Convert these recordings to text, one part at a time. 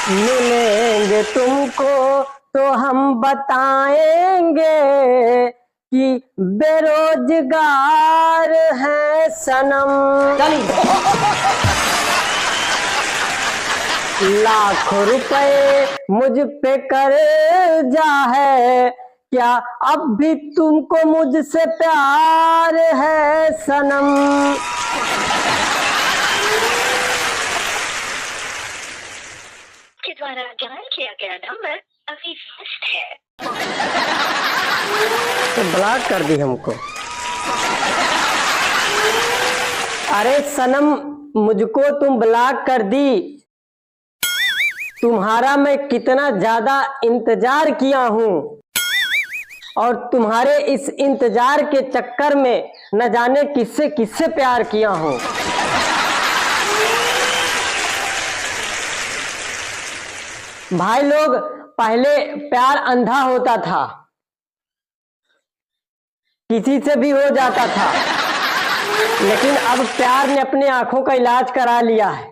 मिलेंगे तुमको तो हम बताएंगे कि बेरोजगार है सनम। लाखों रुपए मुझ पे कर्जा है, क्या अब भी तुमको मुझसे प्यार है सनम। के द्वारा जान किया गया नंबर अभी व्यस्त है। तो ब्लॉक कर दी हमको। अरे सनम, मुझको तुम ब्लॉक कर दी। तुम्हारा मैं कितना ज्यादा इंतजार किया हूं, और तुम्हारे इस इंतजार के चक्कर में न जाने किससे किससे प्यार किया हूं। भाई लोग, पहले प्यार अंधा होता था, किसी से भी हो जाता था, लेकिन अब प्यार ने अपनी आंखों का इलाज करा लिया है।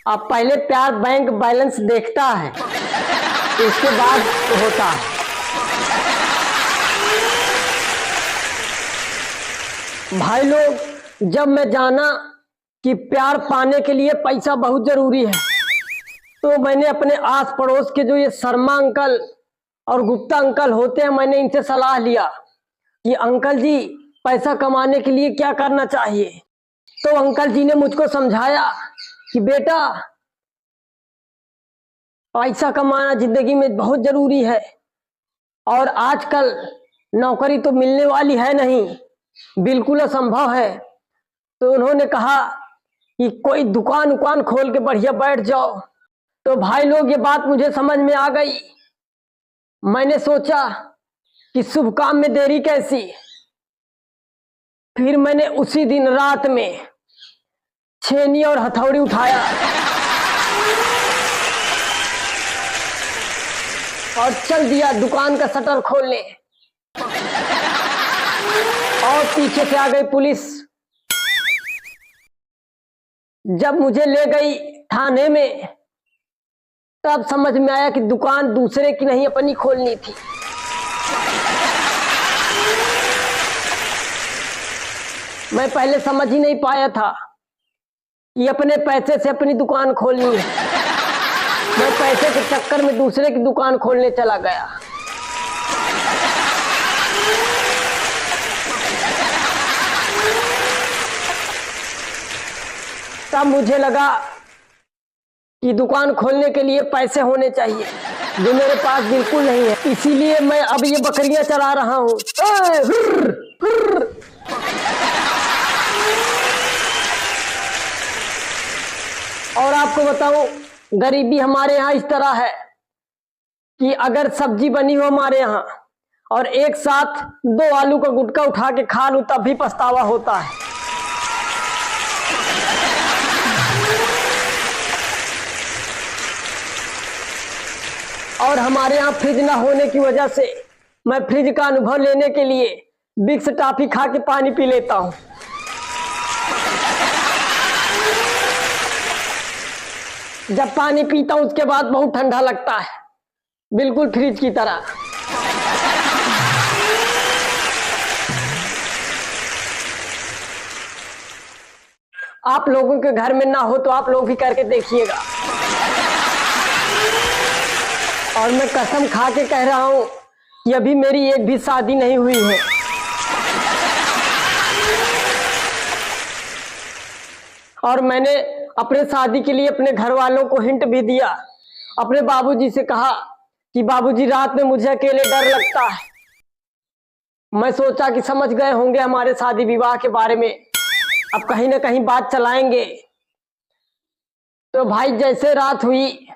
अब पहले प्यार बैंक बैलेंस देखता है, इसके बाद होता है। भाई लोग, जब मैं जाना कि प्यार पाने के लिए पैसा बहुत जरूरी है, तो मैंने अपने आस पड़ोस के जो ये शर्मा अंकल और गुप्ता अंकल होते हैं, मैंने इनसे सलाह लिया कि अंकल जी, पैसा कमाने के लिए क्या करना चाहिए। तो अंकल जी ने मुझको समझाया कि बेटा, पैसा कमाना जिंदगी में बहुत जरूरी है, और आजकल नौकरी तो मिलने वाली है नहीं, बिल्कुल असंभव है। तो उन्होंने कहा कि कोई दुकान उकान खोल के बढ़िया बैठ जाओ। तो भाई लोग, ये बात मुझे समझ में आ गई। मैंने सोचा कि शुभ काम में देरी कैसी। फिर मैंने उसी दिन रात में छेनी और हथौड़ी उठाया और चल दिया दुकान का शटर खोलने, और पीछे से आ गई पुलिस। जब मुझे ले गई थाने में, तब समझ में आया कि दुकान दूसरे की नहीं, अपनी खोलनी थी। मैं पहले समझ ही नहीं पाया था कि अपने पैसे से अपनी दुकान खोलनी है। मैं पैसे के चक्कर में दूसरे की दुकान खोलने चला गया। तब मुझे लगा कि दुकान खोलने के लिए पैसे होने चाहिए, जो मेरे पास बिल्कुल नहीं है। इसीलिए मैं अब ये बकरियां चला रहा हूं। और आपको बताऊं, गरीबी हमारे यहाँ इस तरह है कि अगर सब्जी बनी हो हमारे यहाँ और एक साथ 2 आलू का गुटका उठा के खा लूं, तब भी पछतावा होता है। और हमारे यहाँ फ्रिज ना होने की वजह से मैं फ्रिज का अनुभव लेने के लिए विक्स टॉफी खा के पानी पी लेता हूं। जब पानी पीता हूं उसके बाद बहुत ठंडा लगता है, बिल्कुल फ्रिज की तरह। आप लोगों के घर में ना हो तो आप लोग भी करके देखिएगा। और मैं कसम खा के कह रहा हूं कि अभी मेरी एक भी शादी नहीं हुई है। और मैंने अपने शादी के लिए अपने घर वालों को हिंट भी दिया। अपने बाबूजी से कहा कि बाबूजी, रात में मुझे अकेले डर लगता है। मैं सोचा कि समझ गए होंगे हमारे शादी विवाह के बारे में, अब कहीं ना कहीं बात चलाएंगे। तो भाई, जैसे रात हुई,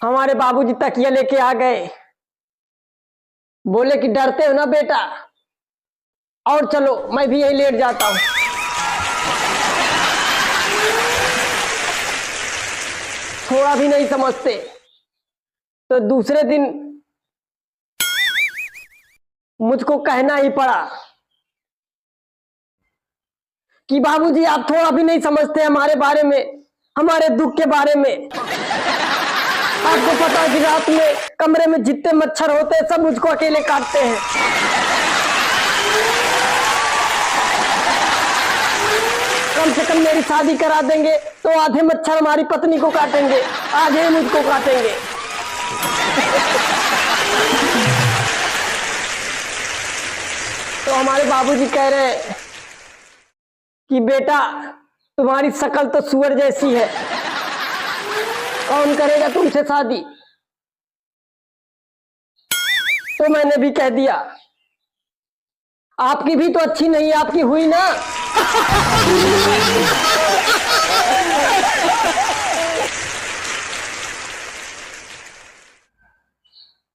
हमारे बाबूजी तकिया लेके आ गए। बोले कि डरते हो ना बेटा, और चलो मैं भी यहीं लेट जाता हूं। थोड़ा भी नहीं समझते। तो दूसरे दिन मुझको कहना ही पड़ा कि बाबूजी, आप थोड़ा भी नहीं समझते हमारे बारे में। हमारे दुख के बारे में। आपको पता है कि रात में कमरे में जितने मच्छर होते हैं सब मुझको अकेले काटते हैं। कम से कम मेरी शादी करा देंगे तो आधे मच्छर हमारी पत्नी को काटेंगे, आधे मुझको काटेंगे। तो हमारे बाबूजी कह रहे हैं कि बेटा तुम्हारी शक्ल तो सुअर जैसी है, कौन करेगा तुमसे शादी। तो मैंने भी कह दिया आपकी भी तो अच्छी नहीं, आपकी हुई ना।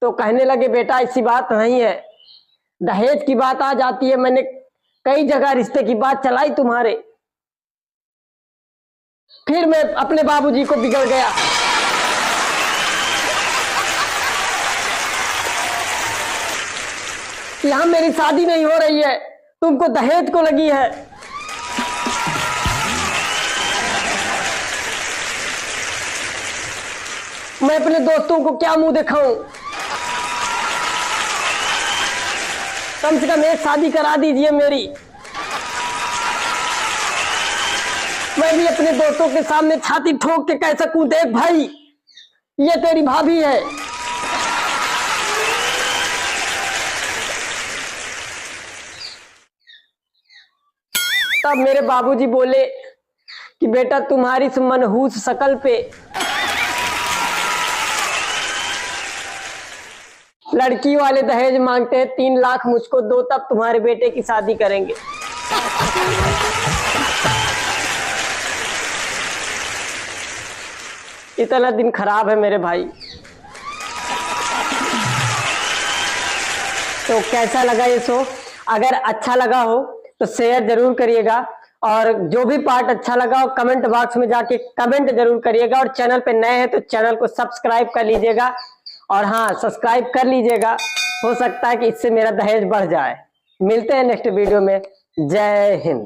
तो कहने लगे बेटा ऐसी बात नहीं है, दहेज की बात आ जाती है, मैंने कई जगह रिश्ते की बात चलाई तुम्हारे। फिर मैं अपने बाबूजी को बिगड़ गया। यहां मेरी शादी नहीं हो रही है, तुमको दहेज को लगी है। मैं अपने दोस्तों को क्या मुंह दिखाऊं। कम से कम एक शादी करा दीजिए मेरी, मैं भी अपने दोस्तों के सामने छाती ठोक के कह सकूं देख भाई ये तेरी भाभी है। तब मेरे बाबूजी बोले कि बेटा तुम्हारी इस मनहूस शक्ल पे लड़की वाले दहेज मांगते हैं, 3 लाख मुझको दो तब तुम्हारे बेटे की शादी करेंगे। इतना दिन खराब है मेरे भाई। तो कैसा लगा ये शो? अगर अच्छा लगा हो तो शेयर जरूर करिएगा, और जो भी पार्ट अच्छा लगा हो कमेंट बॉक्स में जाके कमेंट जरूर करिएगा, और चैनल पे नए हैं तो चैनल को सब्सक्राइब कर लीजिएगा। और हाँ, सब्सक्राइब कर लीजिएगा, हो सकता है कि इससे मेरा दहेज बढ़ जाए। मिलते हैं नेक्स्ट वीडियो में। जय हिंद।